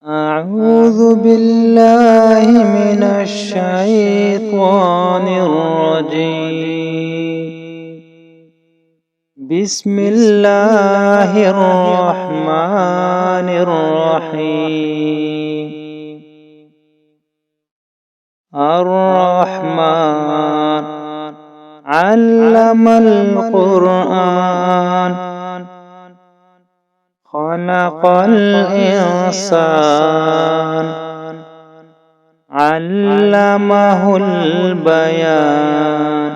أعوذ بالله من الشيطان الرجيم. بسم الله الرحمن الرحيم. الرحمن علم القرآن خلق الإنسان علمه البيان.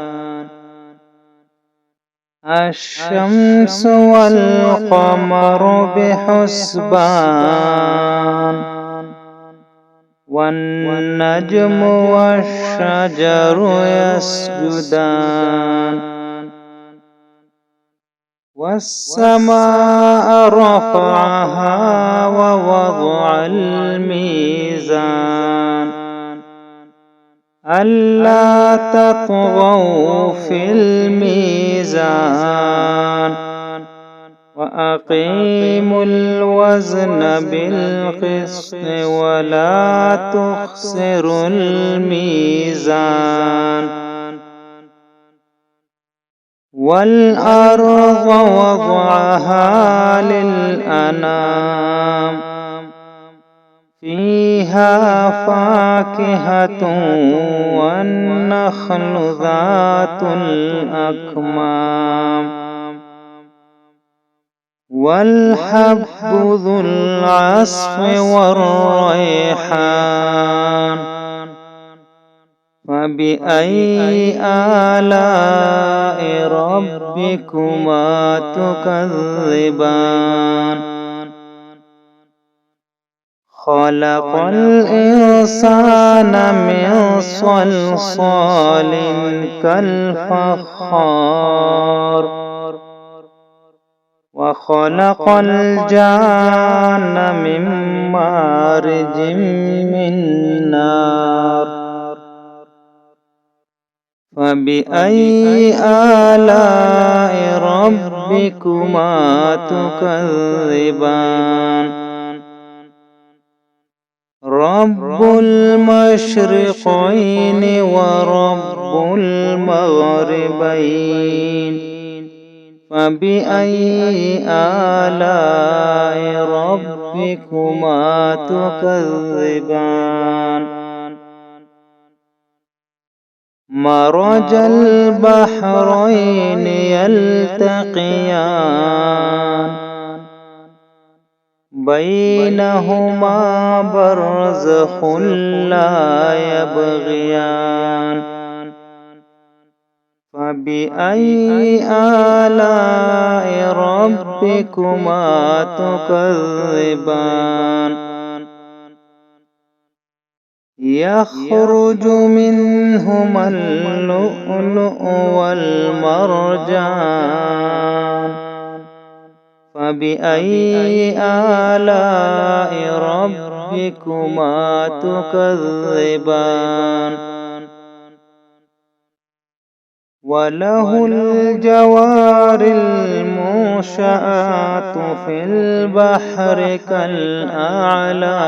الشمس والقمر بحسبان والنجم والشجر يسجدان. والسماء رفعها ووضع الميزان ألا تطغوا في الميزان وأقيموا الوزن بالقسط ولا تخسروا الميزان. والأرض وضعها للأنام فيها فاكهة والنخل ذات الأكمام والحب ذو العصف والريحان. فبأي آلاء ربكما تكذبان. خلق الإنسان من صلصال كالفخار وخلق الجان من مارج من نار. فبأي آلاء ربكما تكذبان. رب المشرقين ورب المغربين. فبأي آلاء ربكما تكذبان. مرج البحرين يلتقيان بينهما برزخ لا يبغيان. فبأي آلاء ربكما تكذبان. يخرج منهما اللؤلؤ والمرجان. فبأي آلاء ربكما تكذبان. وله الجوار المنشآت في البحر كالأعلام.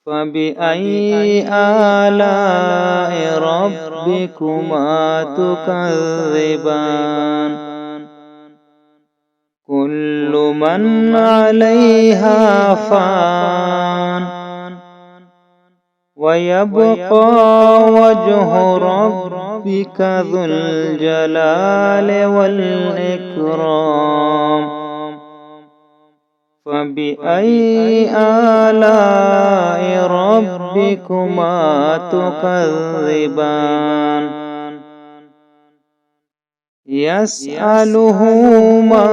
فبأي آلاء ربكما تكذبان. كل من عليها فان ويبقى وجه ربك ذو الجلال والإكرام. فبأي آلاء ربكما تكذبان. يسأله من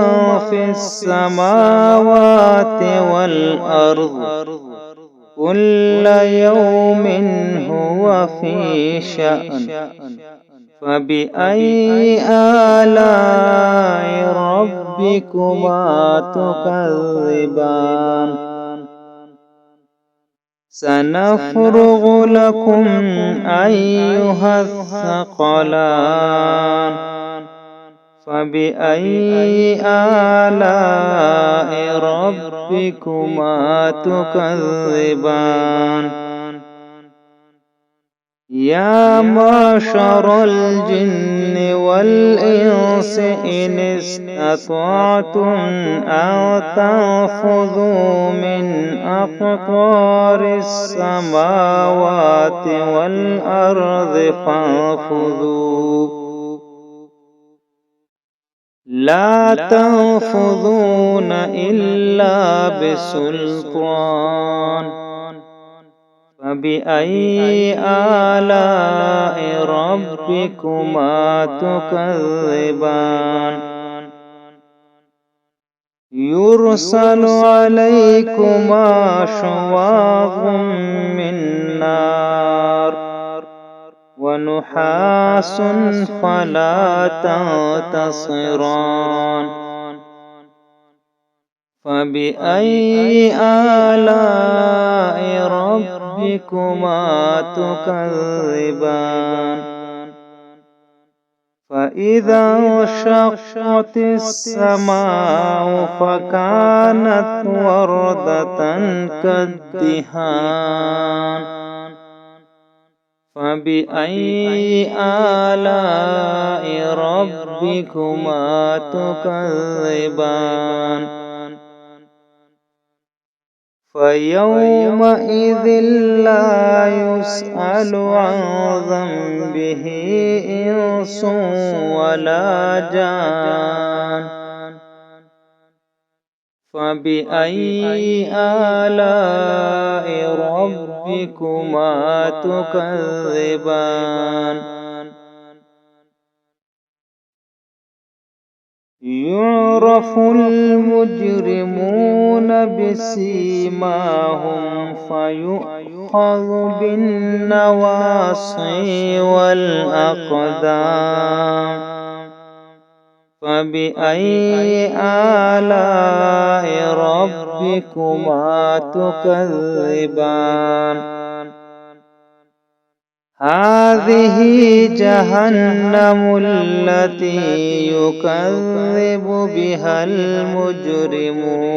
في السماوات والأرض كل يوم هو في شأن. فبأي آلاء ربكما تكذبان. سنفرغ لكم أيها الثقلان فبأي آلاء ربكما تكذبان يا معشر الجن والإنس إن استطعتم أن تنفذوا من أقطار السماوات والأرض فانفذوا لا تنفذون إلا بسلطان فبأي آلاء ربكما تكذبان يرسل عليكما شواظ من نار ونحاس فلا تنتصران فبأي آلاء ربكما تكذبان فإذا انشقت السماء فكانت وردة كالدهان فبأي آلاء ربكما تكذبان فيومئذ لا يسأل عن ذنبه إنس ولا جان فبأي آلاء ربكما تكذبان يعرف المجرمون بسيماهم فيؤخذ بالنواصي والأقدام فبأي آلاء ربكما تكذبان هذه جهنم التي يكذب بها المجرمون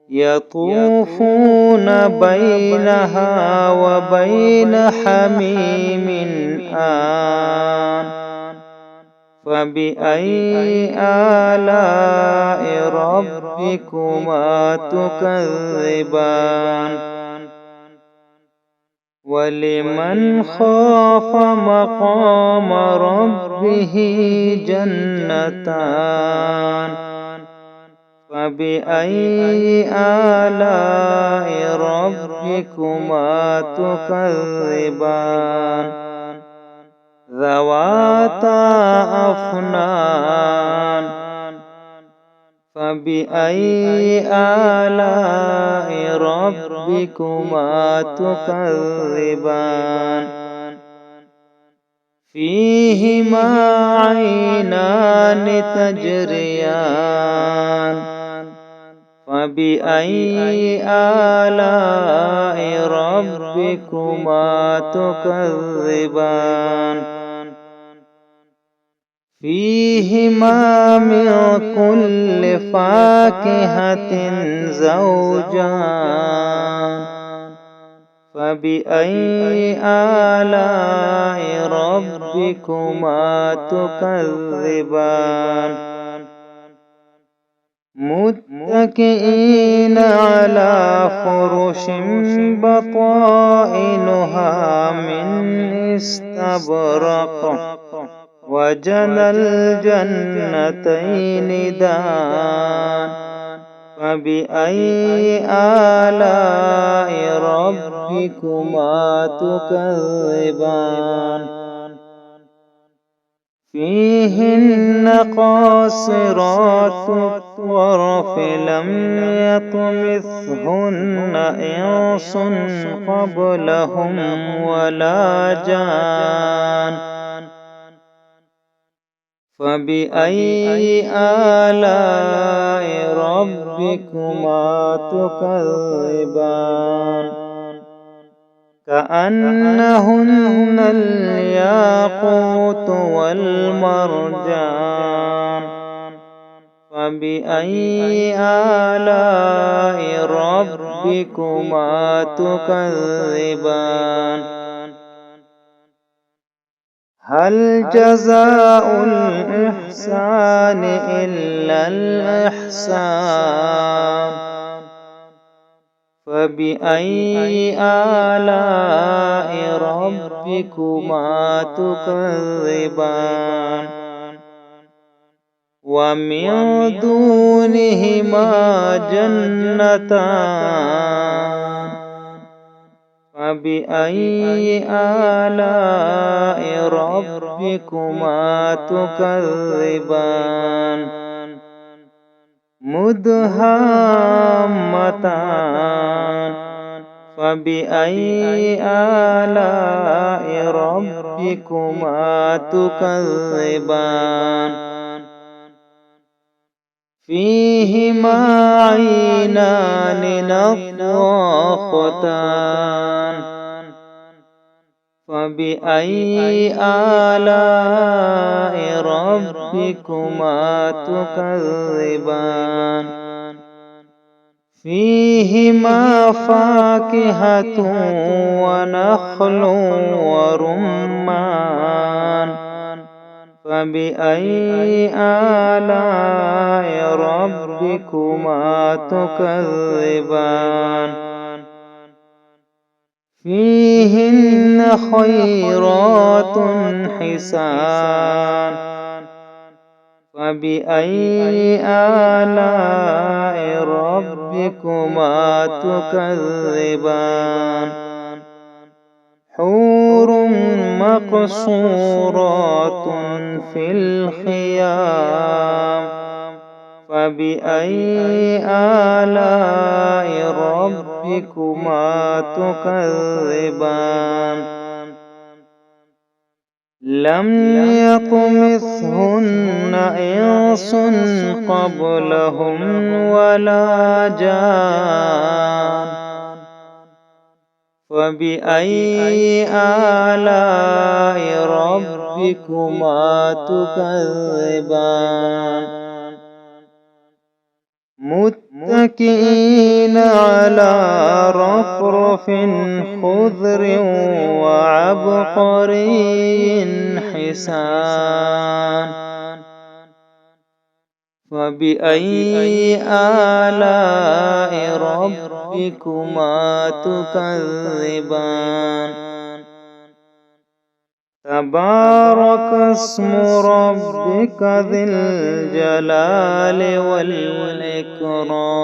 يطوفون بينها وبين حميم آن فبأي آلاء ربكما تكذبان ولمن خاف مقام ربه جنتان فبأي آلاء ربكما تكذبان ذواتا أفنان فبأي آلاء ربكما تكذبان فيهما عينان تجريان فبأي آلاء ربكما تكذبان فيهما من كل فاكهة زوجان فبأي آلاء ربكما تكذبان متكئين على فرش بطائنها من استبرق وجنى الجنتين دان فبأي آلاء ربكما تكذبان فيهن قاصرات الطرف لم يطمثهن إنس قبلهم ولا جان فبأي آلاء ربكما تكذبان كأنهن الياقوت والمرجان فبأي آلاء ربكما تكذبان هل جزاء الإحسان إلا الإحسان فبأي آلاء ربكما تكذبان ومن دونهما جنتان فبأي آلاء ربكما تكذبان مدهامتان فبأي آلاء ربكما تكذبان فيهما عينان نضاختان فبأي آلاء ربكما تكذبان فيهما فاكهة ونخل ورمان فبأي آلاء ربكما تكذبان فيهن خيرات حسان فبأي آلاء ربكما تكذبان حور مقصورات في الخيام فبأي آلاء ربكما تكذبان لم يطمثهن إنس قبلهم ولا جان فبأي آلاء ربكما تكذبان متكئين على رفرف خضر وعبقري حسان فبأي آلاء ربكما تكذبان تبارك اسم ربك ذي الجلال والإكرام